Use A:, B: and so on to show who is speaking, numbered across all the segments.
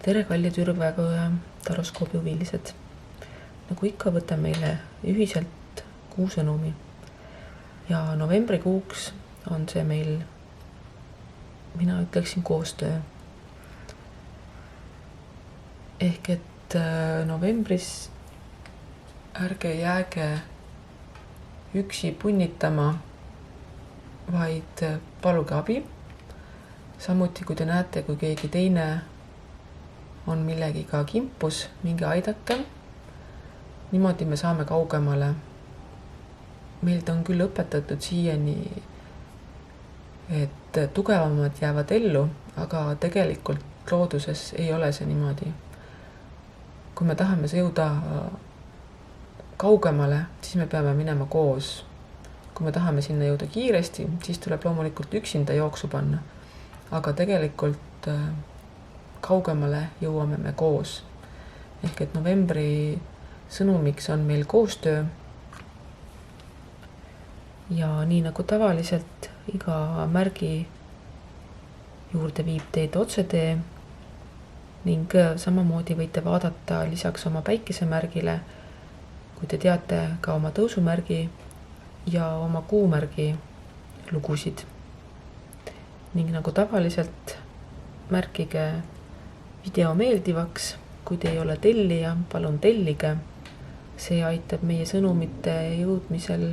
A: Tere, kallid Ürgväekoja taroskoobi huvilised. Nagu ikka, võtame meile ühiselt kuu sõnumi. Ja novembrikuuks on see meil, mina ütleksin, koostöö. Ehk et novembris ärge jääge üksi punnitama, vaid paluge abi. Samuti, kui te näete, kui keegi teine on millegiga kimpus, minge aidake. Niimoodi me saame kaugemale. Meilt on küll õpetatud siiani, et tugevamad jäävad ellu, aga tegelikult looduses ei ole see niimoodi. Kui me tahame jõuda kaugemale, siis me peame minema koos. Kui me tahame sinna jõuda kiiresti, siis tuleb loomulikult üksinda jooksu panna. Aga tegelikult kaugemale jõuame me koos. Ehk et novembri sõnumiks on meil koostöö. Ja nii nagu tavaliselt iga märgi juurde viib teid otsetee ning samamoodi võite vaadata lisaks oma päikesemärgile, kui te teate ka oma tõusumärgi ja oma kuumärgi lugusid. Ning nagu tavaliselt märkige video meeldivaks, kui te ei ole tellija, palun tellige. See aitab meie sõnumite jõudmisel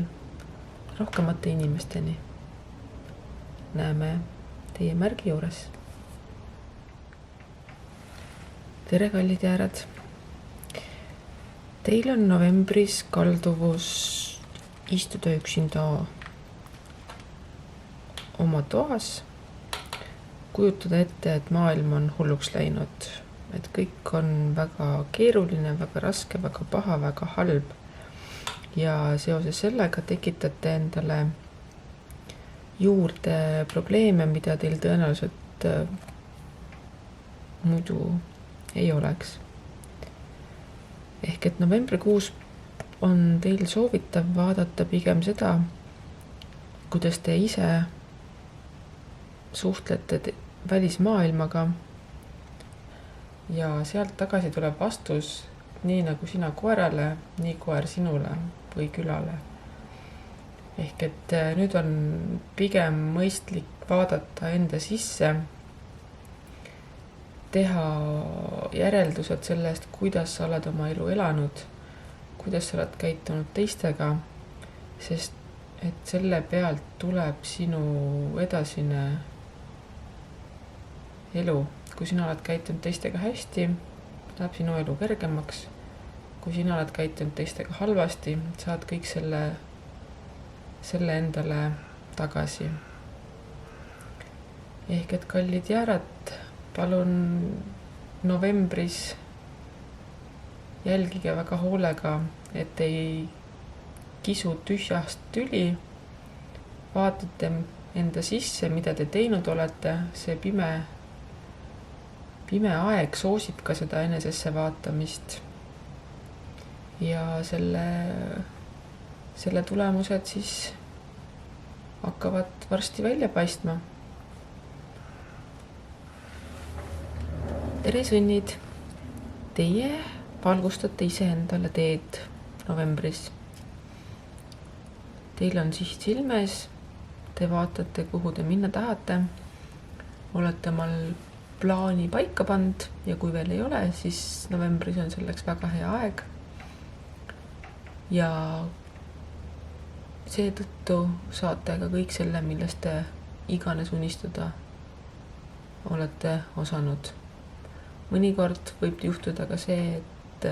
A: rohkemate inimesteni. Näeme teie märgi juures. Tere, kallid jäärad. Teil on novembris kalduvus istuda üksinda oma toas, kujutada ette, et maailm on hulluks läinud, et kõik on väga keeruline, väga raske, väga paha, väga halb. Ja seoses sellega tekitate endale juurde probleeme, mida teil tõenäoliselt muidu ei oleks. Ehk et novembrikuus on teil soovitav vaadata pigem seda, kuidas te ise suhtlete välismaailmaga ja sealt tagasi tuleb vastus, nii nagu sina koerale, nii koer sinule või külale. Ehk et nüüd on pigem mõistlik vaadata enda sisse, teha järeldused sellest, kuidas sa oled oma elu elanud, kuidas sa oled käitunud teistega, sest et selle pealt tuleb sinu edasine elu. Kui sina oled käitunud teistega hästi, läheb sinu elu kergemaks. Kui sina oled käitunud teistega halvasti, saad kõik selle endale tagasi. Ehk et kallid jäärad, palun novembris jälgige väga hoolega, et ei kisu tühjast tüli. Vaatate enda sisse, mida te teinud olete. See pime aeg soosib ka seda enesesse vaatamist. Ja selle tulemused siis hakkavad varsti välja paistma. Tere, sõnnid! Teie valgustate ise endale teed novembris. Teil on siht silmes, te vaatate, kuhu te minna tahate. Olete omal plaani paika pand ja kui veel ei ole, siis novembris on selleks väga hea aeg. Ja seetõttu saate ka kõik selle, millest te iganes unistada olete osanud. Mõnikord võib juhtuda ka see, et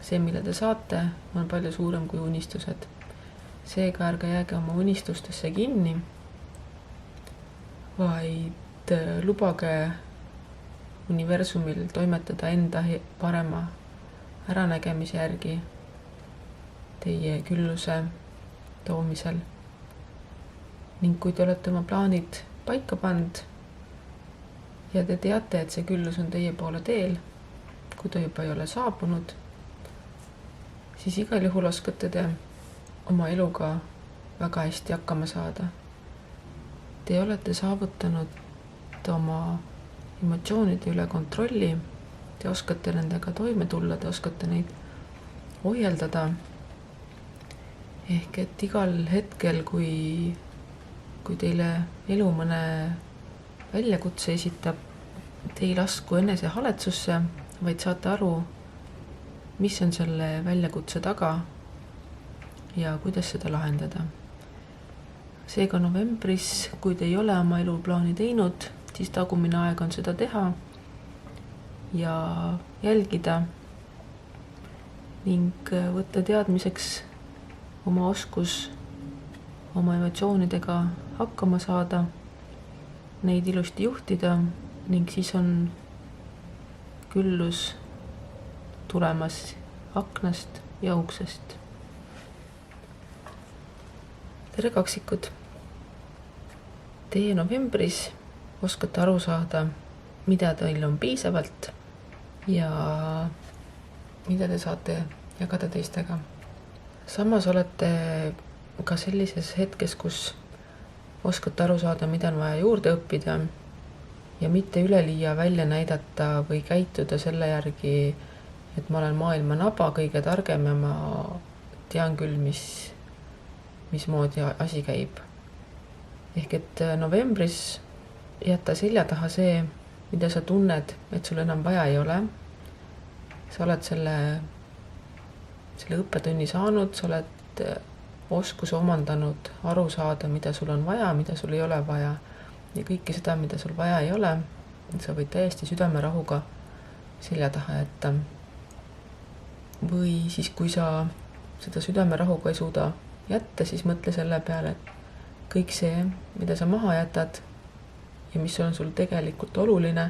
A: see, mille te saate, on palju suurem kui unistused. Seega ärge jääge oma unistustesse kinni, vaid lubage universumil toimetada enda parema äranägemise järgi teie külluse toomisel. Ning kui te olete oma plaanid paika pand ja te teate, et see küllus on teie poole teel, kui ta juba ei ole saabunud, siis igal juhul oskate te oma eluga väga hästi hakkama saada. Te olete saavutanud oma emotsioonide üle kontrolli, te oskate nendega toime tulla, te oskate neid ohjeldada. Ehk et igal hetkel, kui teile elu mõne väljakutse esitab, te ei lasku enese haletsusse, vaid saate aru, mis on selle väljakutse taga ja kuidas seda lahendada. Seega novembris, kui te ei ole oma eluplaani teinud, siis tagumine aeg on seda teha ja jälgida ning võtta teadmiseks oma oskus oma emotsioonidega hakkama saada, neid ilusti juhtida ning siis on küllus tulemas aknast ja uksest. Tere kaksikud! Teie novembris oskate aru saada, mida teil on piisavalt ja mida te saate jagada teistega. Samas olete ka sellises hetkes, kus oskate aru saada, mida on vaja juurde õppida ja mitte üleliia välja näidata või käituda selle järgi, et ma olen maailma naba, kõige targem ja ma tean küll, mismoodi asi käib. Ehk et novembris jätta selja taha see, mida sa tunned, et sul enam vaja ei ole. Sa oled selle õppetunni saanud, sa oled oskuse omandanud aru saada, mida sul on vaja, mida sul ei ole vaja. Ja kõike seda, mida sul vaja ei ole, sa võid täiesti südamerahuga selja taha jätta. Või siis, kui sa seda südamerahuga ei suuda jätta, siis mõtle selle peale, et kõik see, mida sa maha jätad ja mis on sul tegelikult oluline,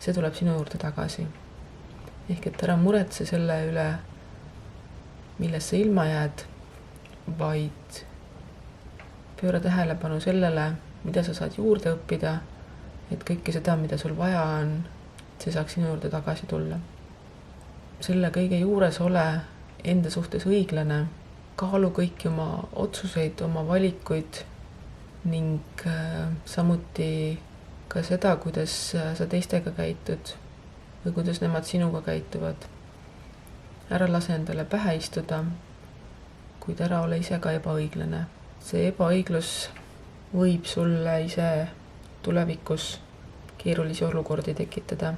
A: see tuleb sinu juurde tagasi. Ehk et ära muretse selle üle, millest sa ilma jääd, vaid pööra tähelepanu sellele, mida sa saad juurde õppida, et kõike seda, mida sul vaja on, see saaks sinu juurde tagasi tulla. Selle kõige juures ole enda suhtes õiglane, kaalu kõiki oma otsuseid, oma valikuid ning samuti ka seda, kuidas sa teistega käitud või kuidas nemad sinuga käituvad. Ära lase endale pähe istuda, kuid ära ole ise ka ebaõiglane. See ebaõiglus võib sulle ise tulevikus keerulisi olukordi tekitada.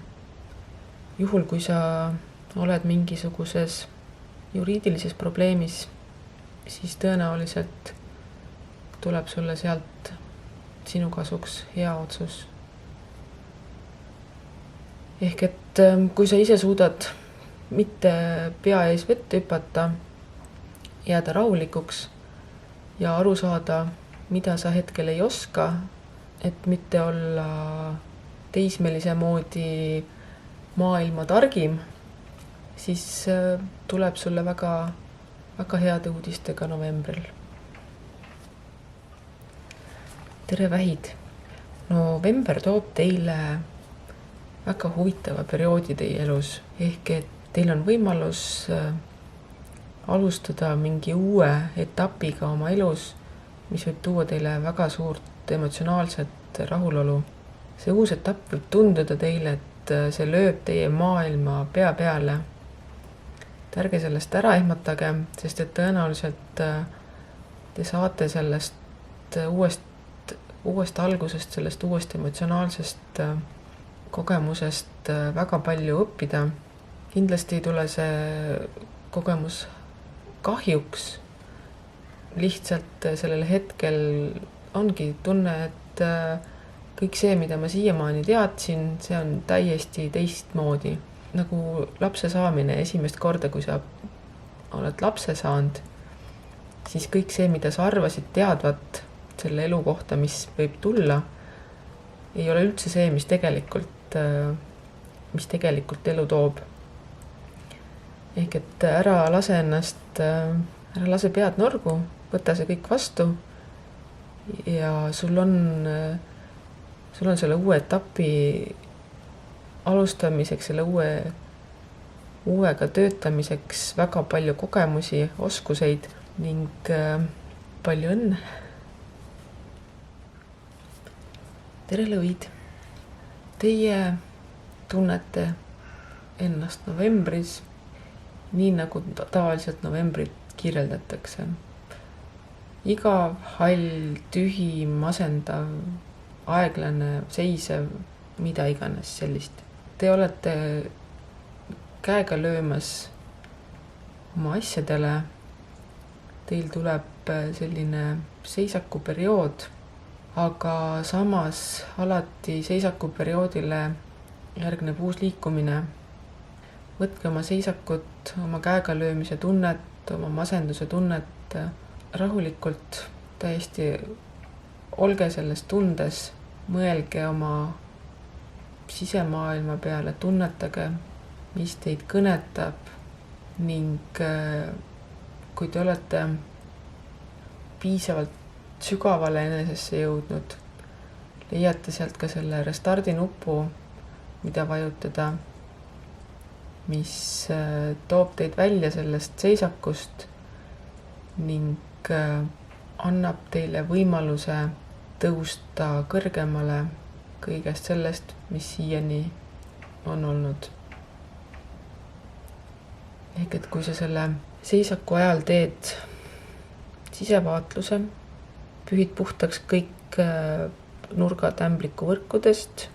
A: Juhul, kui sa oled mingisuguses juriidilises probleemis, siis tõenäoliselt tuleb sulle sealt sinu kasuks hea otsus. Ehk et kui sa ise suudad mitte pea ees vette hüpata, jääda rahulikuks ja aru saada, mida sa hetkel ei oska, et mitte olla teismelise moodi maailma targim, siis tuleb sulle väga heade uudistega novembril. Tere vähid! November toob teile väga huvitava perioodi teie elus, ehk et teil on võimalus alustada mingi uue etapiga oma elus, mis võib tuua teile väga suurt emotsionaalset rahulolu. See uus etapp võib tunduda teile, et see lööb teie maailma pea peale. Ärge sellest ära ehmatage, sest et tõenäoliselt te saate sellest uuest algusest, sellest uuest emotsionaalsest kogemusest väga palju õppida. Kindlasti ei tule see kogemus kahjuks. Lihtsalt sellel hetkel ongi tunne, et kõik see, mida ma siiamaani teadsin, see on täiesti teistmoodi. Nagu lapse saamine esimest korda, kui sa oled lapse saanud, siis kõik see, mida sa arvasid teadvat selle elu kohta, mis võib tulla, ei ole üldse see, mis tegelikult elu toob. Ehk et ära lase pead norgu, võta see kõik vastu ja sul on selle uue etapi alustamiseks, selle uuega töötamiseks väga palju kogemusi, oskuseid ning palju õnne. Tere lõvid! Teie tunnete ennast novembris, nii nagu tavaliselt novembrit kirjeldatakse. Igav, hall, tühi, masendav, aeglane, seisev, mida iganes sellist. Te olete käega löömas oma asjadele. Teil tuleb selline seisakuperiood, aga samas alati seisakuperioodile järgneb uus liikumine. Võtke oma seisakut, oma käega löömise tunnet, oma masenduse tunnet rahulikult, täiesti olge selles tundes, mõelge oma sisemaailma peale, tunnetage, mis teid kõnetab ning kui te olete piisavalt sügavale enesesse jõudnud, leiate sealt ka selle restardi nupu, mida vajutada, mis toob teid välja sellest seisakust ning annab teile võimaluse tõusta kõrgemale kõigest sellest, mis siiani on olnud. Ehk et kui sa selle seisaku ajal teed sisevaatluse, pühid puhtaks kõik nurgad ämbliku võrkudest,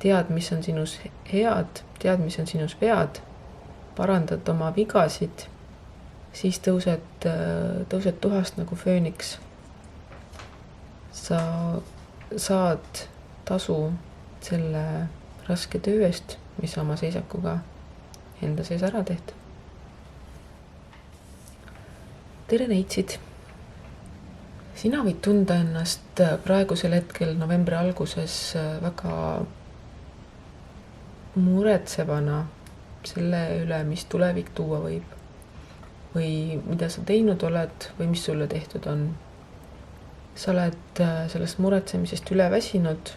A: tead, mis on sinus head, tead, mis on sinus vead, parandad oma vigasid, siis tõused tuhast nagu fööniks. Sa saad tasu selle raske töö eest, mis oma seisakuga enda sees ära tehtud. Tere neitsid! Sina võid tunda ennast praegusel hetkel novembri alguses väga muretsevana selle üle, mis tulevik tuua võib. Või mida sa teinud oled või mis sulle tehtud on. Sa oled sellest muretsemisest üle väsinud,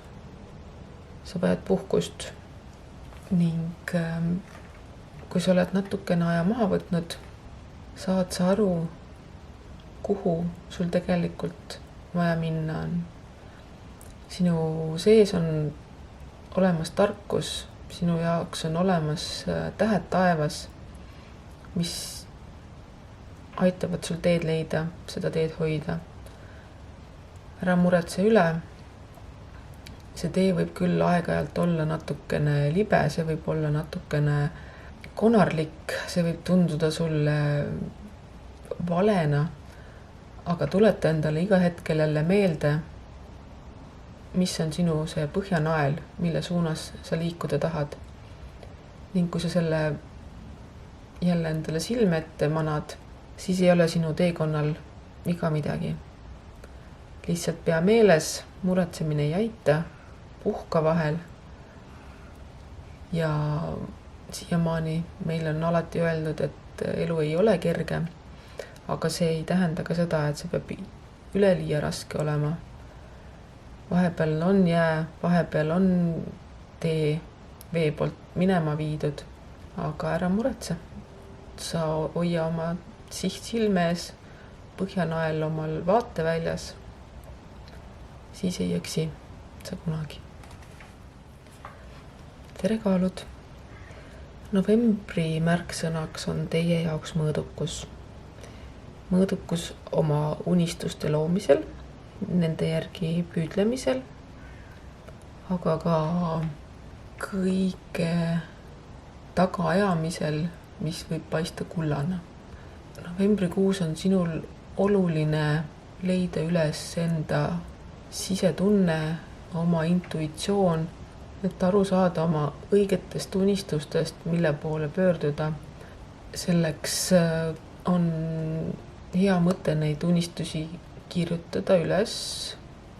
A: sa vajad puhkust ning kui sa oled natukene aja maha võtnud, saad sa aru, kuhu sul tegelikult vaja minna on. Sinu sees on olemas tarkus, sinu jaoks on olemas tähed taevas, mis aitavad sul teed leida, seda teed hoida. Ära muretse üle. See tee võib küll aeg-ajalt olla natukene libe, see võib olla natukene konarlik, see võib tunduda sulle valena, aga tuleta endale iga hetkel jälle meelde, mis on sinu see põhjanael, mille suunas sa liikuda tahad. Ning kui sa selle jälle endale silme ette manad, siis ei ole sinu teekonnal iga midagi. Lihtsalt pea meeles, muretsemine ei aita, puhka vahel. Ja siiamaani meil on alati öeldud, et elu ei ole kerge, aga see ei tähenda ka seda, et see peab üleliia raske olema. Vahepeal on jää, vahepeal on tee vee poolt minema viidud, aga ära muretse. Sa hoia oma siht silme ees, põhjanael omal vaateväljas, siis ei eksi sa kunagi. Tere kaalud! Novembri märksõnaks on teie jaoks mõõdukus. Mõõdukus oma unistuste loomisel, nende järgi püüdlemisel, aga ka kõige tagaajamisel, mis võib paista kullana. Novembrikuus on sinul oluline leida üles enda sisetunne, oma intuitsioon, et aru saada oma õigetest unistustest, mille poole pöörduda. Selleks on hea mõte neid unistusi kirjutada üles,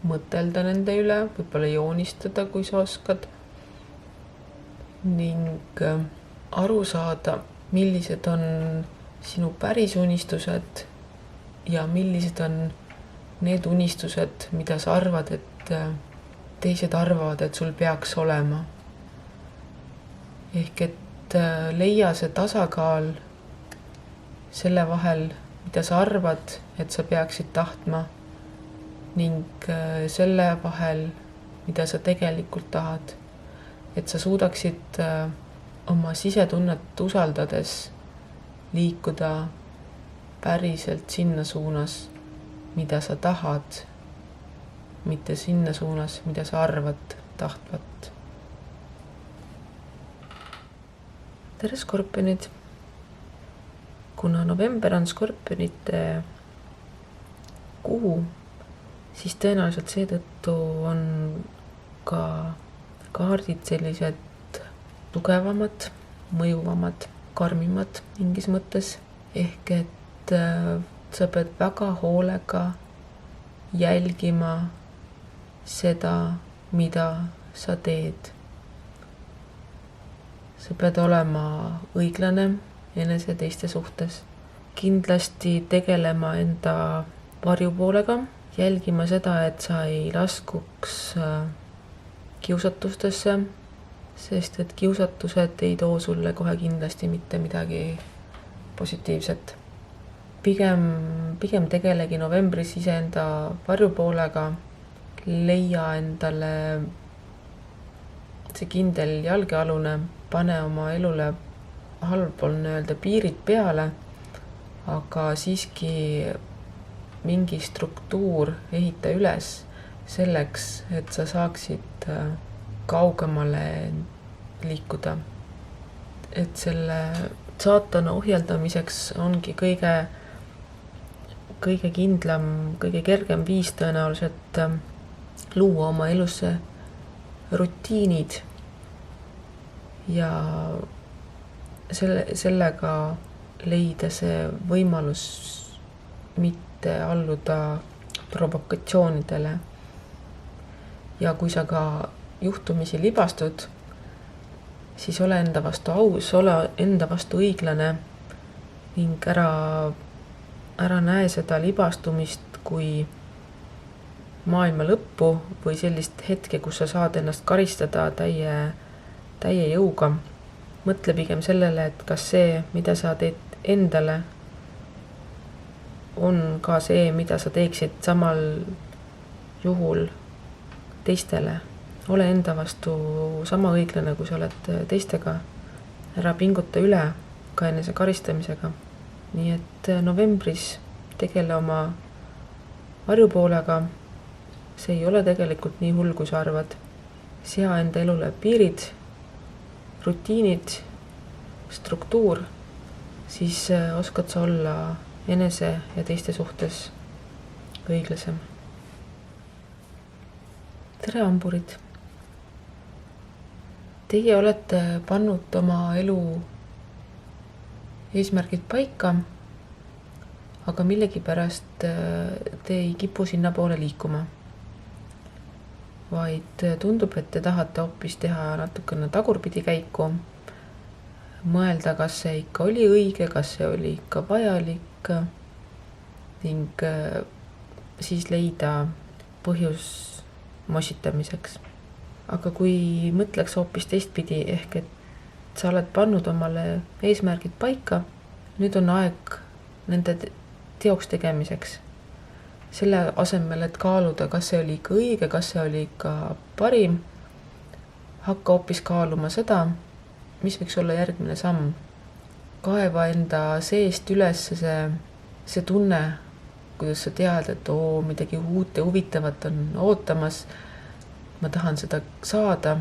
A: mõtelda nende üle, võib-olla joonistada, kui sa oskad. Ning aru saada, millised on sinu päris unistused ja millised on need unistused, mida sa arvad, et teised arvavad, et sul peaks olema. Ehk et leia see tasakaal selle vahel, mida sa arvad, et sa peaksid tahtma, ning selle vahel, mida sa tegelikult tahad. et sa suudaksid oma sisetunnet usaldades liikuda päriselt sinna suunas, mida sa tahad, mitte sinna suunas, mida sa arvad tahtvat. tere skorpionid! Kuna november on skorpionite kuu, siis tõenäoliselt seetõttu on ka kaardid sellised tugevamad, mõjuvamad, karmimad mingis mõttes. Ehk et sa pead väga hoolega jälgima seda, mida sa teed. Sa pead olema õiglane enese teiste suhtes. Kindlasti tegelema enda varjupoolega, jälgima seda, et sa ei laskuks kiusatustesse, sest et kiusatused ei too sulle kohe kindlasti mitte midagi positiivset. Pigem tegelegi novembris iseenda varjupoolega, leia endale see kindel jalgealune, pane oma elule halvpool piirid peale, aga siiski mingi struktuur ehita üles selleks, et sa saaksid kaugemale liikuda. Et selle saatana ohjeldamiseks ongi kõige kindlam, kõige kergem viis tõenäoliselt luua oma elusse rutiinid ja sellega leida see võimalus mitte alluda provokatsioonidele. Ja kui sa ka juhtumisi libastud, siis ole enda vastu aus, ole enda vastu õiglane ning ära näe seda libastumist kui maailma lõppu või sellist hetke, kus sa saad ennast karistada täie jõuga. Mõtle pigem sellele, et kas see, mida sa teed endale, on ka see, mida sa teeksid samal juhul teistele. Ole enda vastu sama õiglane, kui sa oled teistega. Ära pinguta üle ka enese karistamisega. Nii et novembris tegele oma varjupoolega. See ei ole tegelikult nii hull, kui sa arvad. Sea enda elule piirid, rutiinid, struktuur, siis oskad sa olla enese ja teiste suhtes õiglasem. Tere hamburid! Teie olete pannud oma elu eesmärgid paika, aga millegipärast te ei kipu sinna poole liikuma. Vaid tundub, et te tahate hoopis teha natukene tagurpidi käiku, mõelda, kas see ikka oli õige, kas see oli ikka vajalik ning siis leida põhjus mossitamiseks. Aga kui mõtleks hoopis teistpidi, ehk et sa oled pannud omale eesmärgid paika, nüüd on aeg nende teoks tegemiseks. Selle asemel, et kaaluda, kas see oli ikka õige, kas see oli ikka parim, hakka hoopis kaaluma seda, mis võiks olla järgmine samm. Kaeva enda seest üles see tunne, kuidas sa tead, et midagi uut ja huvitavat on ootamas, ma tahan seda saada,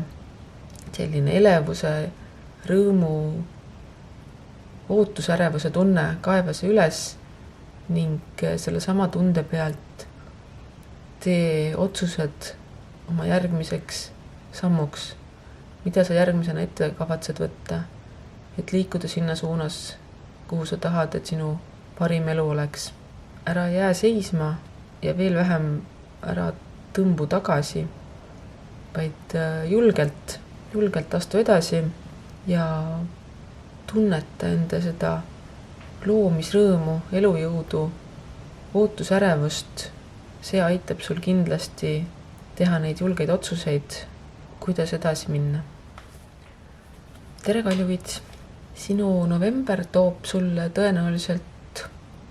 A: selline elevuse, rõõmu, ootusärevuse tunne, kaeva see üles ning selle sama tunde pealt tee otsused oma järgmiseks sammuks, mida sa järgmisena ette kavatsed võtta, et liikuda sinna suunas, kuhu sa tahad, et sinu parim elu oleks. Ära jää seisma ja veel vähem ära tõmbu tagasi, vaid julgelt astu edasi ja tunneta enda seda loomisrõõmu, elujõudu, ootusärevust. See aitab sul kindlasti teha neid julgeid otsuseid, kuidas edasi minna. Tere Kaljuvid! Sinu november toob sulle tõenäoliselt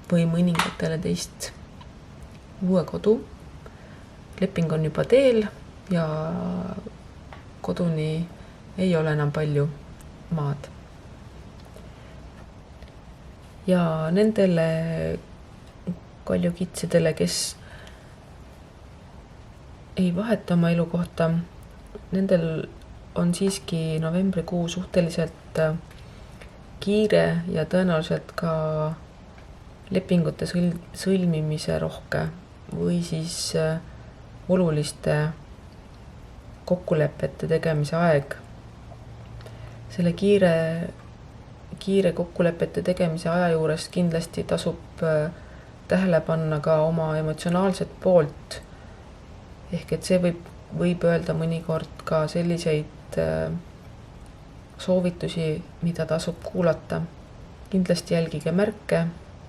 A: või mõningatele teist uue kodu. Leping on juba teel ja koduni ei ole enam palju maad. Ja nendele kaljukitsidele, kes ei vaheta oma elukohta, nendel on siiski novembrikuu suhteliselt kiire ja tõenäoliselt ka lepingute sõlmimise rohke või siis oluliste kokkulepete tegemise aeg. Selle kiire kokkulepete tegemise aja juures kindlasti tasub tähele panna ka oma emotsionaalset poolt. Ehk et see võib öelda mõnikord ka selliseid soovitusi, mida tasub kuulata. Kindlasti jälgige märke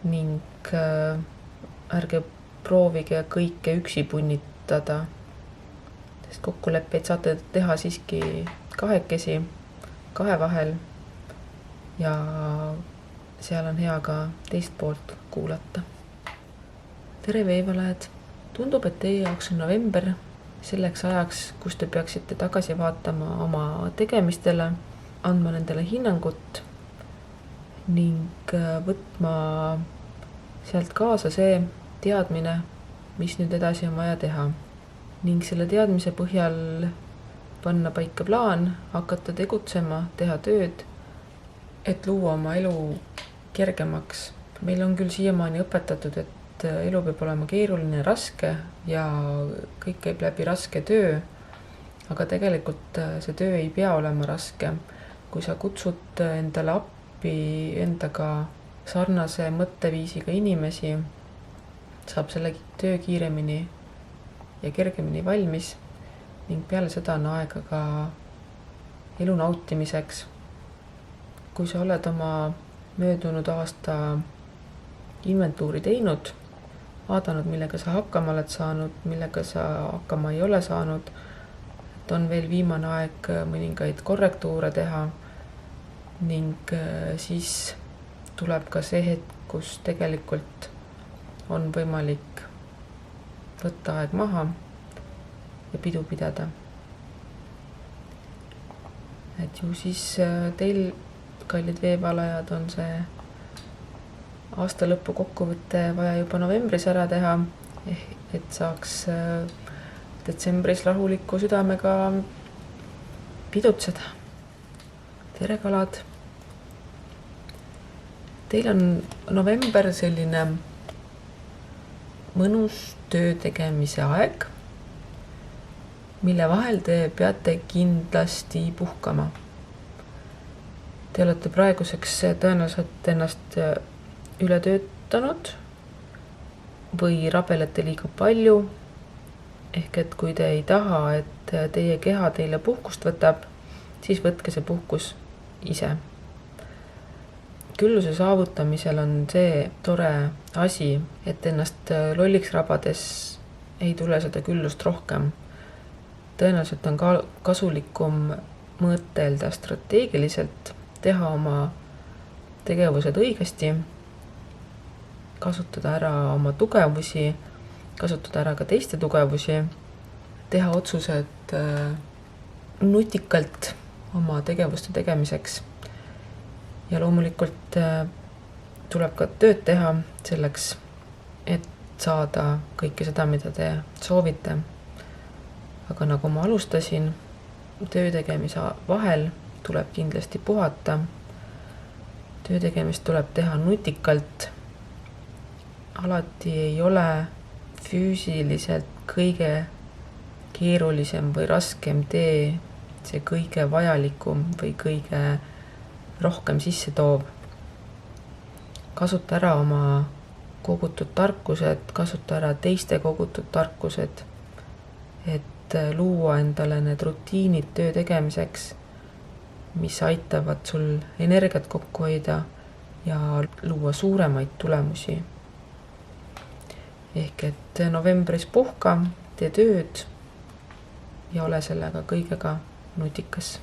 A: ning ärge proovige kõike üksi punnitada, sest kokkuleppeid saate teha siiski kahekesi, kahe vahel ja seal on hea ka teist poolt kuulata. Tere veevalajad! Tundub, et teie jaoks on november selleks ajaks, kus te peaksite tagasi vaatama oma tegemistele, andma nendele hinnangut ning võtma sealt kaasa see teadmine, mis nüüd edasi on vaja teha. Ning selle teadmise põhjal panna paika plaan, hakata tegutsema, teha tööd, et luua oma elu kergemaks. Meil on küll siiamaani õpetatud, et elu peab olema keeruline, raske ja kõik käib läbi raske töö, aga tegelikult see töö ei pea olema raske. Kui sa kutsud endale appi endaga sarnase mõtteviisiga inimesi, saab selle töö kiiremini ja kergemini valmis ning peale seda on aega ka elu nautimiseks. Kui sa oled oma möödunud aasta inventuuri teinud, vaadanud, millega sa hakkama oled saanud, millega sa hakkama ei ole saanud, et on veel viimane aeg mõningaid korrektuure teha ning siis tuleb ka see hetk, kus tegelikult on võimalik võtta aeg maha ja pidu pidada. Et ju siis teil, kallid veevalajad, on see aasta lõpu kokkuvõtte vaja juba novembris ära teha, et saaks detsembris rahuliku südamega pidutseda. Tere kalad! Teil on november selline mõnus töö tegemise aeg, mille vahel te peate kindlasti puhkama. Te olete praeguseks tõenäoliselt ennast üle töötanud või rabelete liiga palju. Ehk et kui te ei taha, et teie keha teile puhkust võtab, siis võtke see puhkus ise. Külluse saavutamisel on see tore asi, et ennast lolliks rabades ei tule seda küllust rohkem. Tõenäoliselt on kasulikum mõtelda strateegiliselt, teha oma tegevused õigesti, kasutada ära oma tugevusi, kasutada ära ka teiste tugevusi, teha otsused nutikalt oma tegevuste tegemiseks. Ja loomulikult tuleb ka tööd teha selleks, et saada kõike seda, mida te soovite. Aga nagu ma alustasin, töö tegemise vahel tuleb kindlasti puhata. Töö tegemist tuleb teha nutikalt. Alati ei ole füüsiliselt kõige keerulisem või raskem tee see kõige vajalikum või kõige rohkem sisse toob. Kasuta ära oma kogutud tarkused, kasuta ära teiste kogutud tarkused, et luua endale need rutiinid töö tegemiseks, mis aitavad sul energiat kokku hoida ja luua suuremaid tulemusi. Ehk et novembris puhka, tee tööd ja ole sellega kõigega nutikas.